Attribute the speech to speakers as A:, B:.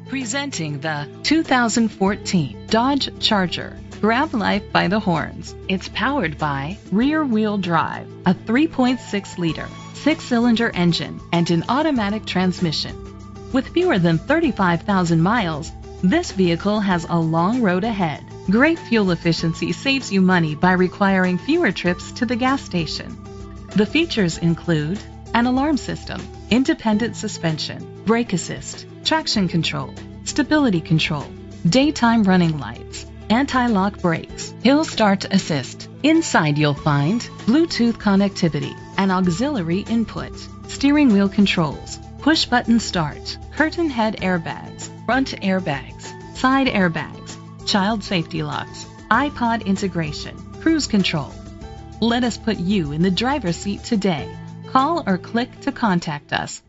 A: Presenting the 2014 Dodge Charger. Grab life by the horns. It's powered by rear-wheel drive, a 3.6-liter, 6-cylinder engine, and an automatic transmission. With fewer than 35,000 miles, this vehicle has a long road ahead. Great fuel efficiency saves you money by requiring fewer trips to the gas station. The features include an alarm system, independent suspension, brake assist, traction control, stability control, daytime running lights, anti-lock brakes, hill start assist. Inside you'll find Bluetooth connectivity, an auxiliary input, steering wheel controls, push button start, curtain head airbags, front airbags, side airbags, child safety locks, iPod integration, cruise control. Let us put you in the driver's seat today. Call or click to contact us.